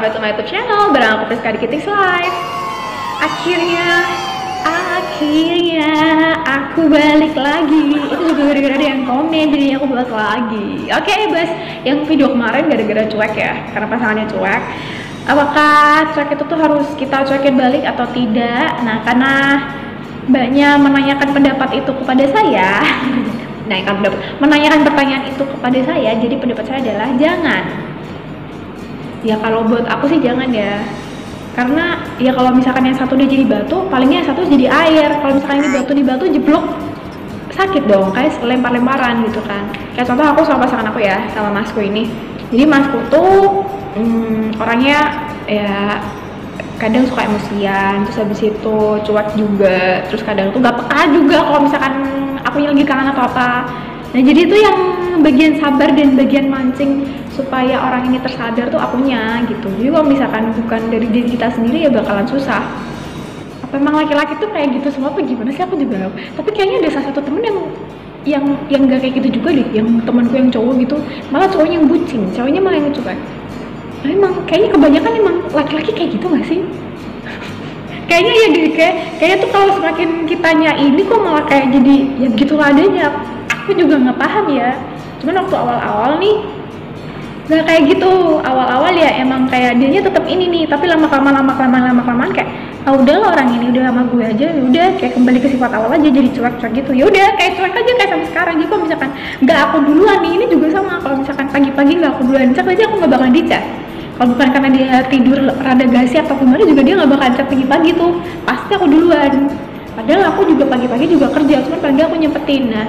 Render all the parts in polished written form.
welcome back to my YouTube channel bareng aku Priska di Kitings Live. Akhirnya aku balik lagi. Itu juga gara-gara ada yang komen, jadi aku balik lagi. Oke, Bas, yang video kemarin gara-gara cuek ya, karena pasangannya cuek. Apakah cuek itu tuh harus kita cuekin balik atau tidak? Nah, karena mbaknya menanyakan pendapat itu kepada saya. Menanyakan pertanyaan itu kepada saya, jadi pendapat saya adalah jangan. Ya kalau buat aku sih jangan ya, karena ya kalau misalkan yang satu dia jadi batu, palingnya yang satu jadi air. Kalau misalkan ini batu jeblok, sakit dong, kayak lempar-lemparan gitu kan. Kayak contoh aku sama pasangan aku ya, sama masku ini. Jadi masku tuh orangnya ya kadang suka emosian, terus habis itu cuek juga, terus kadang tuh gak peka juga kalau misalkan aku lagi kangen atau apa. Nah jadi itu yang bagian sabar dan bagian mancing supaya orang ini tersadar tuh akunya gitu. Jadi kalau misalkan bukan dari diri kita sendiri ya bakalan susah. Apa emang laki-laki tuh kayak gitu semua apa gimana sih, aku juga. Tapi kayaknya ada salah satu temen yang gak kayak gitu juga deh, yang temanku yang cowok gitu, malah cowoknya yang bucin, cowoknya malah yang cuek. Nah, emang kayaknya kebanyakan emang laki-laki kayak gitu gak sih? Kayaknya ya deh, kayaknya tuh kalau semakin kitanya ini kok malah kayak jadi ya begitulah adanya. Aku juga nggak paham ya, cuman waktu awal-awal nih nggak kayak gitu. Awal-awal ya emang kayak dianya tetap ini nih, tapi lama-kelamaan kayak udahlah orang ini udah sama gue aja, udah kayak kembali ke sifat awal aja, jadi cuek-cuek gitu. Ya udah kayak cuek aja kayak sampai sekarang. Jadi kalau misalkan nggak aku duluan nih, ini juga sama, kalau misalkan pagi-pagi nggak aku duluan chat aja, aku nggak bakalan dicat. Kalau bukan karena dia tidur rada gasi atau gimana juga, dia nggak bakalan chat pagi-pagi tuh, pasti aku duluan. Padahal aku juga pagi-pagi juga kerja, cuman pagi aku nyempetin. Nah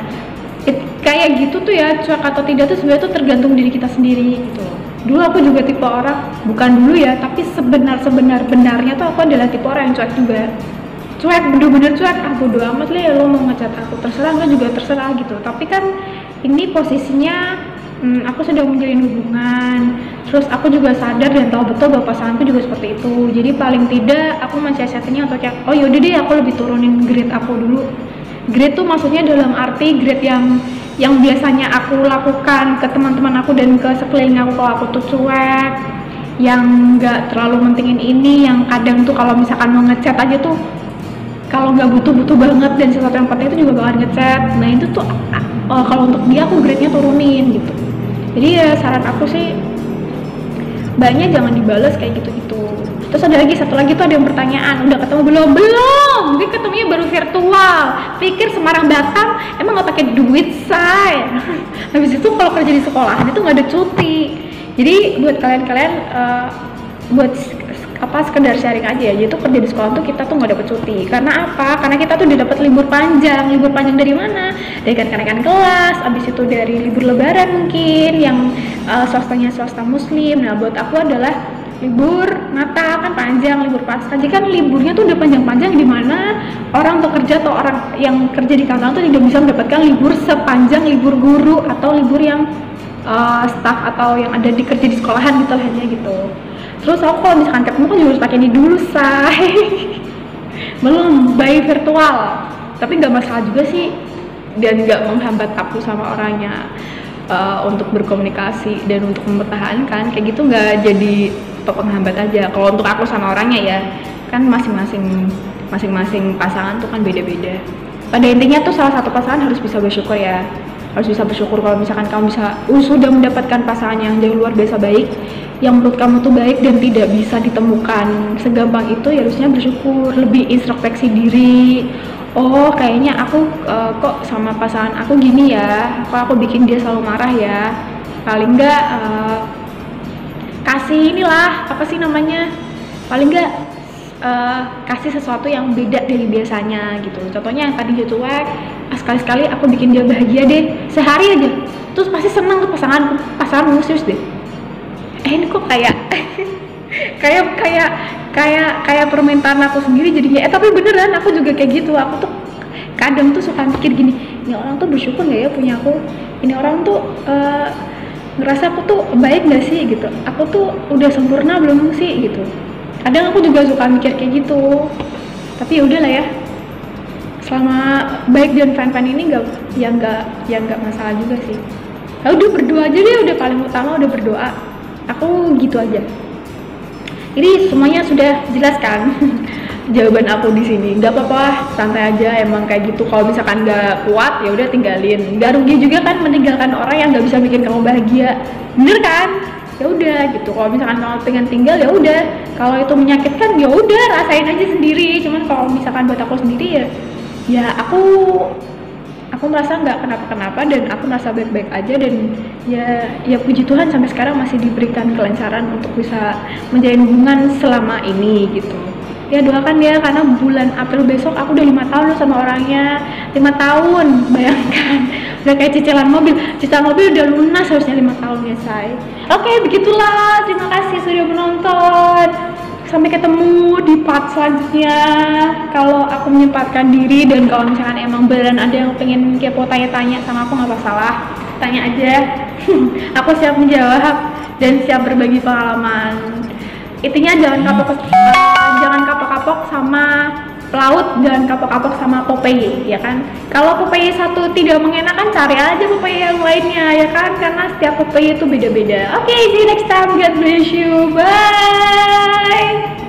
kayak gitu tuh ya, cuek atau tidak tuh sebenarnya tuh tergantung diri kita sendiri gitu loh. Dulu aku juga tipe orang, bukan dulu ya, tapi sebenar-benarnya tuh aku adalah tipe orang yang cuek juga. Cuek, bener-bener cuek, bodo amat lah ya lo mau ngechat aku, terserah, lo juga terserah gitu. Tapi kan ini posisinya aku sedang menjalin hubungan, terus aku juga sadar dan tahu betul bahwa pasanganku juga seperti itu. Jadi paling tidak aku mensiasatinya untuk kayak, oh yaudah deh aku lebih turunin grade aku dulu. Grade tuh maksudnya dalam arti grade yang biasanya aku lakukan ke teman-teman aku dan ke sekeliling aku kalau aku tuh cuek, yang nggak terlalu mentingin ini, yang kadang tuh kalau misalkan mau ngechat aja tuh kalau nggak butuh banget dan sesuatu yang penting itu juga bakalan ngechat. Nah itu tuh kalau untuk dia aku grade-nya turunin gitu. Jadi ya saran aku sih mbaknya jangan dibales kayak gitu-gitu. Terus ada lagi satu lagi tuh, ada yang pertanyaan, udah ketemu belum? Mungkin ketemunya baru virtual. Pikir Semarang Batam emang nggak pakai duit, say. Habis itu kalau kerja di sekolahan itu nggak ada cuti. Jadi buat kalian buat sekedar sharing aja ya. Jadi tuh kerja di sekolah tuh kita tuh nggak dapet cuti. Karena apa? Karena kita tuh udah dapet libur panjang. Libur panjang dari mana? Dari kenaikan kelas. Abis itu dari libur lebaran mungkin yang swastanya swasta muslim. Nah buat aku adalah libur Natal kan panjang, libur Paskah. Jadi kan liburnya tuh udah panjang-panjang, di mana orang bekerja atau orang yang kerja di kantor tuh tidak bisa mendapatkan libur sepanjang libur guru atau libur yang staff atau yang ada di kerja di sekolahan gitu hanya gitu. Terus aku kalau misalkan ketemu kan juga harus pakai ini dulu, say. Belum by virtual, tapi nggak masalah juga sih dan nggak menghambat aku sama orangnya untuk berkomunikasi dan untuk mempertahankan kayak gitu, nggak jadi penghambat aja. Kalau untuk aku sama orangnya ya kan masing-masing pasangan tuh kan beda-beda. Pada intinya tuh salah satu pasangan harus bisa bersyukur ya, harus bisa bersyukur kalau misalkan kamu sudah mendapatkan pasangan yang jauh luar biasa baik, yang menurut kamu tuh baik dan tidak bisa ditemukan segampang itu, ya harusnya bersyukur, lebih introspeksi diri. Oh kayaknya aku kok sama pasangan aku gini ya, kok aku bikin dia selalu marah ya, paling enggak kasih inilah apa sih namanya, paling enggak kasih sesuatu yang beda dari biasanya gitu. Contohnya yang tadi dia cuek, sekali-sekali aku bikin dia bahagia deh sehari aja, terus pasti seneng tuh pasangan serius deh. Ini kok kayak kayak permintaan aku sendiri jadinya. Tapi beneran aku juga kayak gitu. Aku tuh kadang tuh suka mikir gini, ini orang tuh bersyukur nggak ya punya aku, ini orang tuh ngerasa aku tuh baik nggak sih gitu, aku tuh udah sempurna belum sih gitu. Kadang aku juga suka mikir kayak gitu. Tapi ya udahlah ya, selama baik dan fan ini nggak masalah juga sih. Udah berdoa aja deh, udah paling utama udah berdoa. Aku gitu aja. Ini semuanya sudah jelas kan? Jawaban aku di sini. Nggak apa-apa, santai aja. Emang kayak gitu. Kalau misalkan nggak kuat, ya udah tinggalin. Nggak rugi juga kan meninggalkan orang yang nggak bisa bikin kamu bahagia. Bener kan? Ya udah gitu. Kalau misalkan kamu pengen tinggal, ya udah. Kalau itu menyakitkan, ya udah rasain aja sendiri. Cuman kalau misalkan buat aku sendiri ya aku merasa nggak kenapa-kenapa dan aku merasa baik-baik aja, dan ya puji Tuhan sampai sekarang masih diberikan kelancaran untuk bisa menjalin hubungan selama ini gitu. Ya doakan ya, karena bulan April besok aku udah 5 tahun loh sama orangnya. 5 tahun, bayangkan. Udah kayak cicilan mobil udah lunas harusnya 5 tahun ya say. Oke, begitulah, terima kasih sudah menonton. Sampai ketemu di part selanjutnya. Kalau aku menyempatkan diri, dan kalau misalkan emang beneran ada yang pengen kepo tanya-tanya sama aku, nggak masalah, tanya aja. Aku siap menjawab dan siap berbagi pengalaman. Intinya jangan kapok-kapok sama pelaut, jangan kapok-kapok sama Popeye, ya kan? Kalau Popeye satu tidak mengenakan, cari aja Popeye yang lainnya, ya kan? Karena setiap Popeye itu beda-beda. Oke, see you next time. God bless you. Bye.